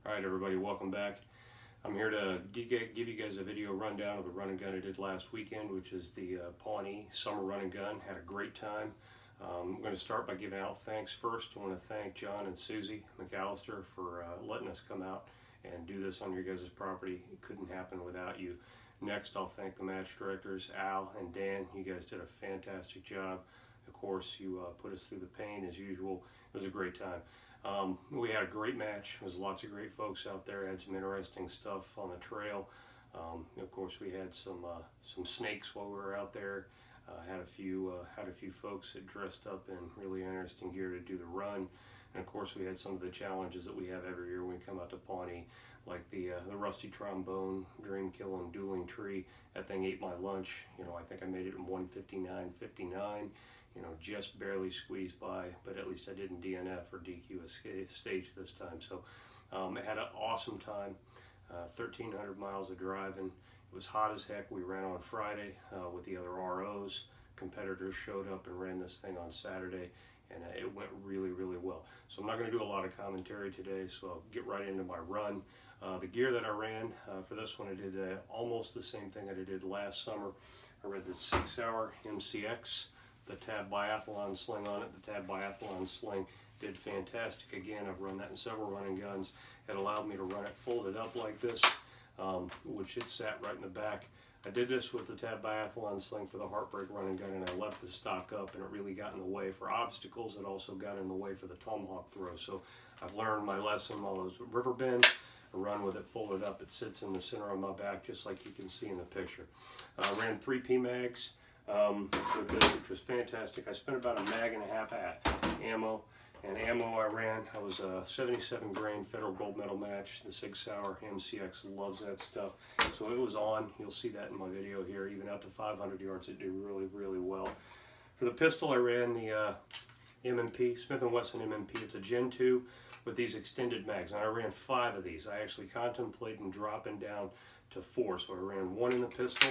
Alright everybody, welcome back. I'm here to give you guys a video rundown of the run and gun I did last weekend, which is the Pawnee summer run and gun. Had a great time. I'm going to start by giving out thanks first. I want to thank John and Susie McAllister for letting us come out and do this on your guys' property. It couldn't happen without you. Next, I'll thank the match directors, Al and Dan. You guys did a fantastic job. Of course, you put us through the pain as usual. It was a great time. We had a great match. There was lots of great folks out there. Had some interesting stuff on the trail. Of course, we had some snakes while we were out there. Had a few folks that dressed up in really interesting gear to do the run. And of course, we had some of the challenges that we have every year when we come out to Pawnee, like the rusty trombone, dream kill, and dueling tree. That thing ate my lunch. You know, I think I made it in 1:59.59. You know, just barely squeezed by, but at least I didn't DNF or DQ a stage this time. So I had an awesome time, 1,300 miles of driving. It was hot as heck. We ran on Friday with the other ROs. Competitors showed up and ran this thing on Saturday, and it went really, really well. So I'm not going to do a lot of commentary today, so I'll get right into my run. The gear that I ran, for this one I did almost the same thing that I did last summer. I ran the Sig Sauer MCX. The T.A.B Biathlon sling on it. The T.A.B Biathlon sling did fantastic. Again, I've run that in several running guns. It allowed me to run it folded up like this, which it sat right in the back. I did this with the T.A.B Biathlon sling for the Heartbreak running gun, and I left the stock up, and it really got in the way for obstacles. It also got in the way for the tomahawk throw. So I've learned my lesson while I was at River Bend. I run with it folded up. It sits in the center of my back, just like you can see in the picture. I ran 3 PMags. With this, which was fantastic. I spent about a mag and a half at ammo, and ammo I ran, I was a 77 grain federal gold medal match. The Sig Sauer MCX loves that stuff, so it was on. You'll see that in my video here. Even out to 500 yards it did really, really well. For the pistol I ran the M&P, Smith & Wesson M&P. It's a Gen 2 with these extended mags, and I ran 5 of these. I actually contemplated dropping down to 4, so I ran 1 in the pistol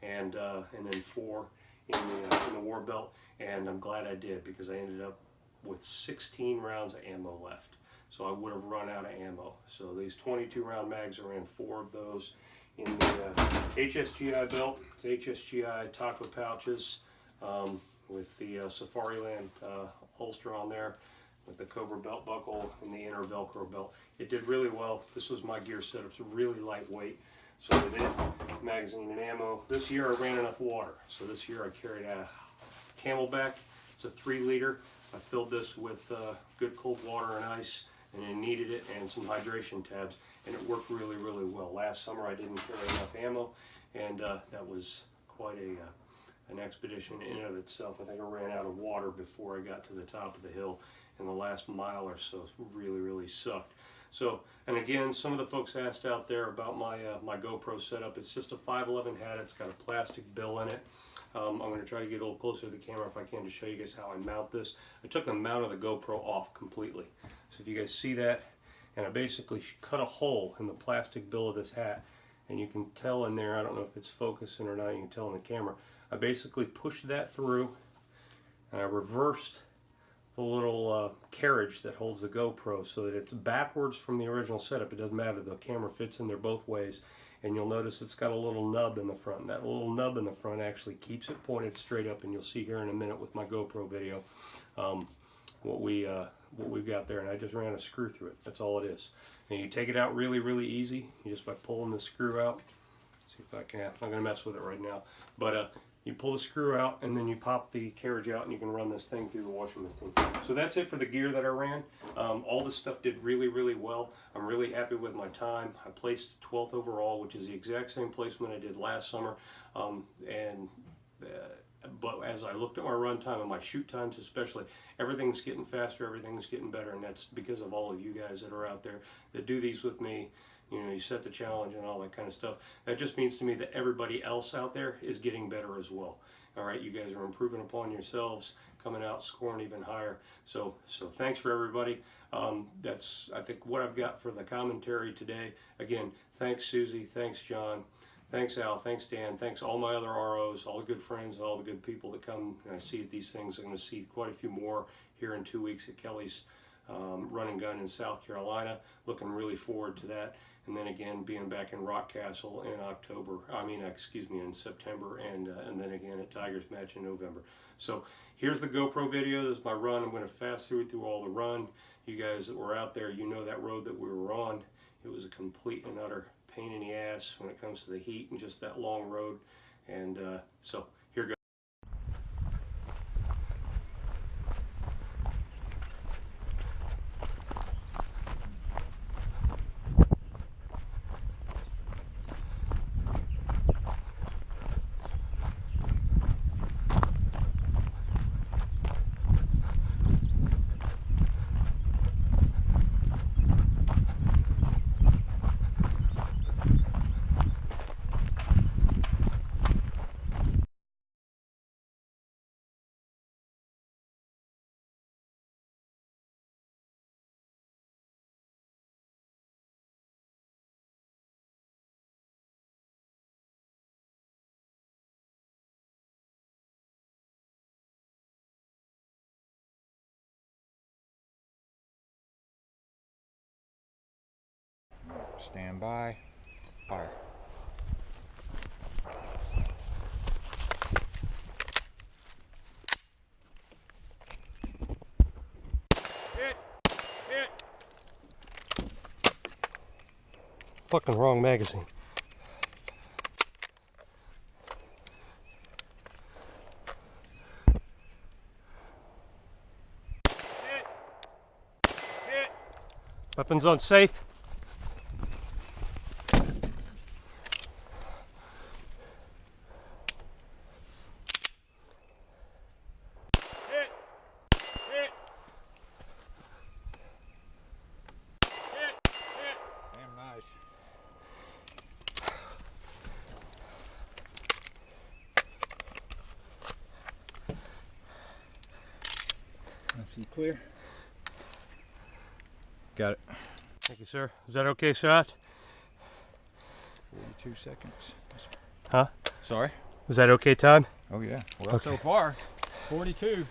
and then 4 in the war belt, and I'm glad I did, because I ended up with 16 rounds of ammo left, so I would have run out of ammo. So these 22 round mags, I ran 4 of those in the HSGI belt. It's HSGI taco pouches with the Safariland holster on there, with the Cobra belt buckle and the inner Velcro belt. It did really well. This was my gear setup. It's really lightweight. So with it, magazine and ammo. This year I ran enough water. So this year I carried a Camelback. It's a 3 liter. I filled this with good cold water and ice, and it needed it, and some hydration tabs, and it worked really, really well. Last summer I didn't carry enough ammo, and that was quite an expedition in and of itself. I think I ran out of water before I got to the top of the hill, and the last mile or so really, really sucked. So, and again, some of the folks asked out there about my my GoPro setup. It's just a 511 hat. It's got a plastic bill in it. I'm going to try to get a little closer to the camera if I can to show you guys how I mount this. I took the mount of the GoPro off completely. So if you guys see that, and I basically cut a hole in the plastic bill of this hat, and you can tell in there, I don't know if it's focusing or not, you can tell in the camera, I basically pushed that through, and I reversed the little carriage that holds the GoPro so that it's backwards from the original setup. It doesn't matter, the camera fits in there both ways, and you'll notice it's got a little nub in the front, and that little nub in the front actually keeps it pointed straight up, and you'll see here in a minute with my GoPro video what we've got there. And I just ran a screw through it. That's all it is. And you take it out really, really easy, you just by pulling the screw out. See if I can. I'm not going to mess with it right now, but you pull the screw out, and then you pop the carriage out, and you can run this thing through the washing machine. So that's it for the gear that I ran. All this stuff did really, really well. I'm really happy with my time. I placed 12th overall, which is the exact same placement I did last summer. But as I looked at my run time and my shoot times especially, everything's getting faster, everything's getting better, and that's because of all of you guys that are out there that do these with me. You know, you set the challenge and all that kind of stuff. That just means to me that everybody else out there is getting better as well. All right, you guys are improving upon yourselves, coming out, scoring even higher. So thanks for everybody. That's, I think, what I've got for the commentary today. Again, thanks Susie, thanks John, thanks Al, thanks Dan, thanks all my other ROs, all the good friends, all the good people that come and I see at these things. I'm going to see quite a few more here in 2 weeks at Kelly's run and gun in South Carolina. Looking really forward to that. And then again, being back in Rockcastle in September, and then again at Tigers match in November. So here's the GoPro video. This is my run. I'm going to fast through all the run. You guys that were out there, you know that road that we were on. It was a complete and utter pain in the ass when it comes to the heat and just that long road. And so here goes. Stand by. Fire. Hit! Fucking wrong magazine. Hit! Weapons on safe. See clear. Got it. Thank you, sir. Is that okay shot? 42 seconds. Huh? Sorry? Was that okay time? Oh yeah. Well, okay. So far, 42.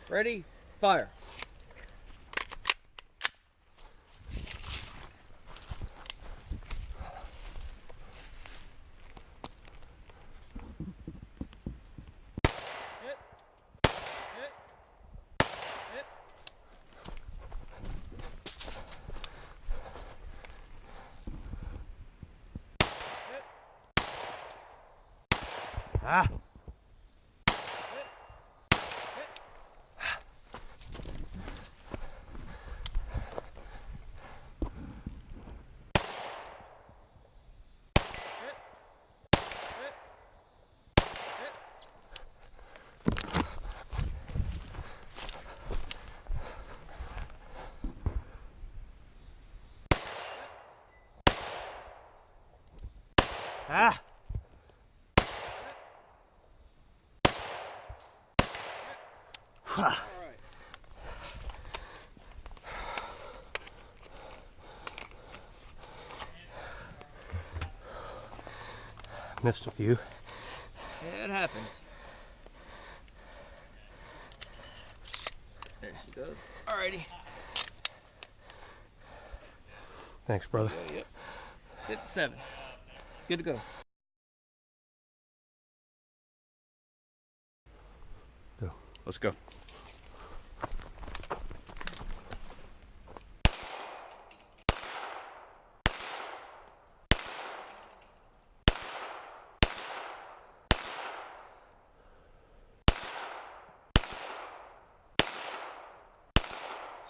Ready? Fire. Ah! Ah! All right. Missed a few. Yeah, it happens. There she goes. Alrighty. Thanks, brother. Yep. 57. Good to go. Go. Let's go.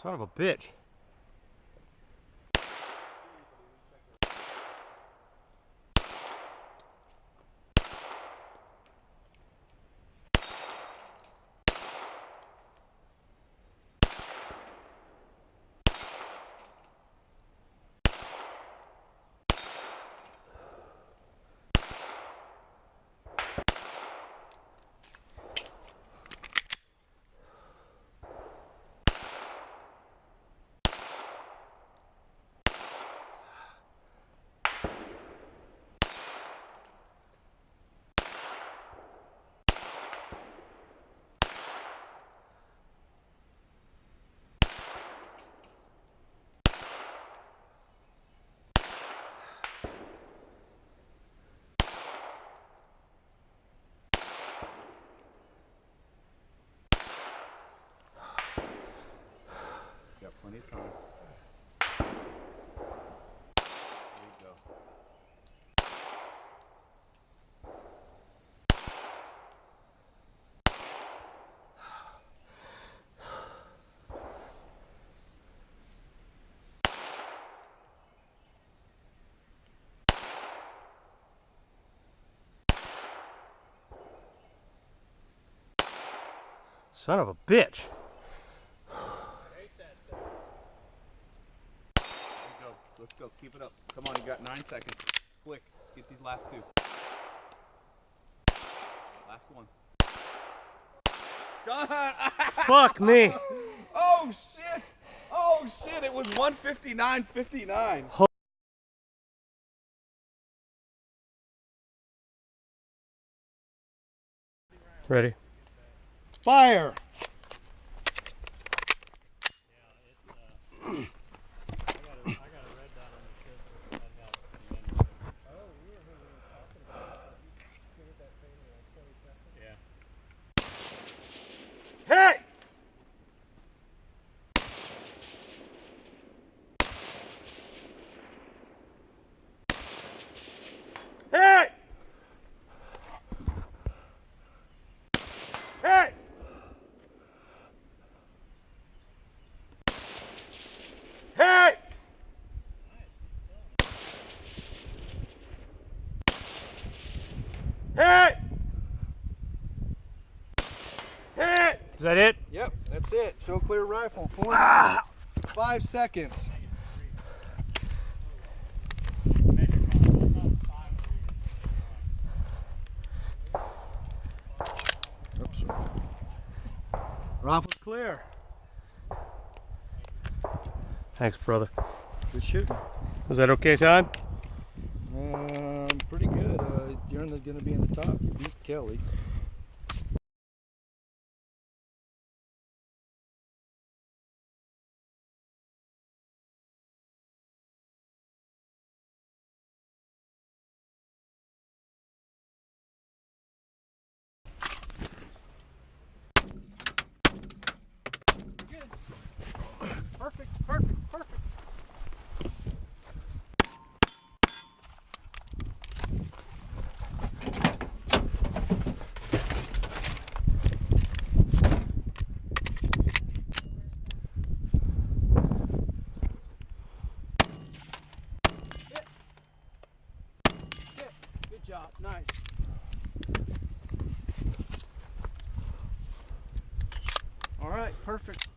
Son of a bitch. on, it's on. There you go. Son of a bitch. Go. Let's go. Keep it up. Come on, you got 9 seconds. Quick. Get these last 2. Last one. God! Fuck me. Oh shit! Oh shit! It was 159.59. Ready? Fire! Hit! Hit! Hit! Hit! Hit! Hit! Is that it? Yep, that's it. Show clear rifle. 5 seconds. Oops. Rifle's clear. Thanks, brother. Good shooting. Was that okay, Todd? Pretty good. You're going to be in the top. You beat Kelly. Perfect, perfect, perfect. Good job, nice. All right, perfect.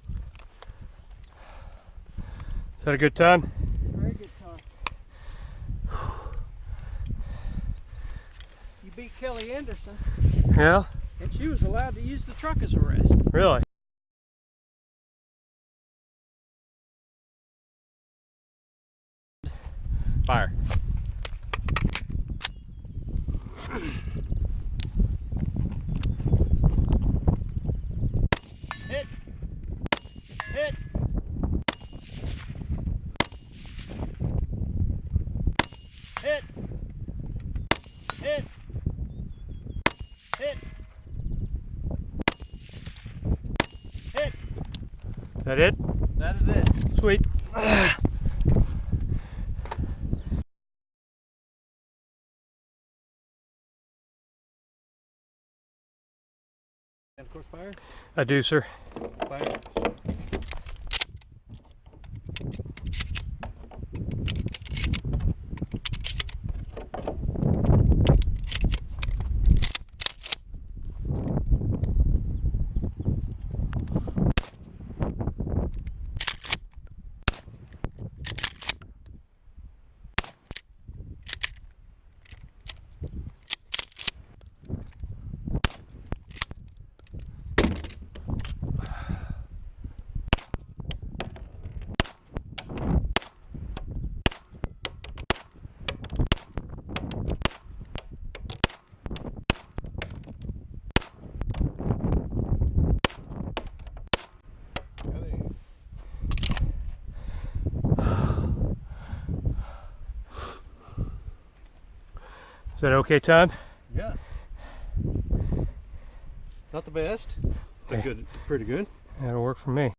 Is that a good time? Very good time. You beat Kelly Anderson, Yeah? and she was allowed to use the truck as a rest. Really? Fire. Hit! Hit! Hit! Hit! Hit! Hit! Is that it? That is it. Sweet. And of course, fire. I do, sir. Fire. Is that okay time? Yeah. Not the best, but good. Pretty good. That'll work for me.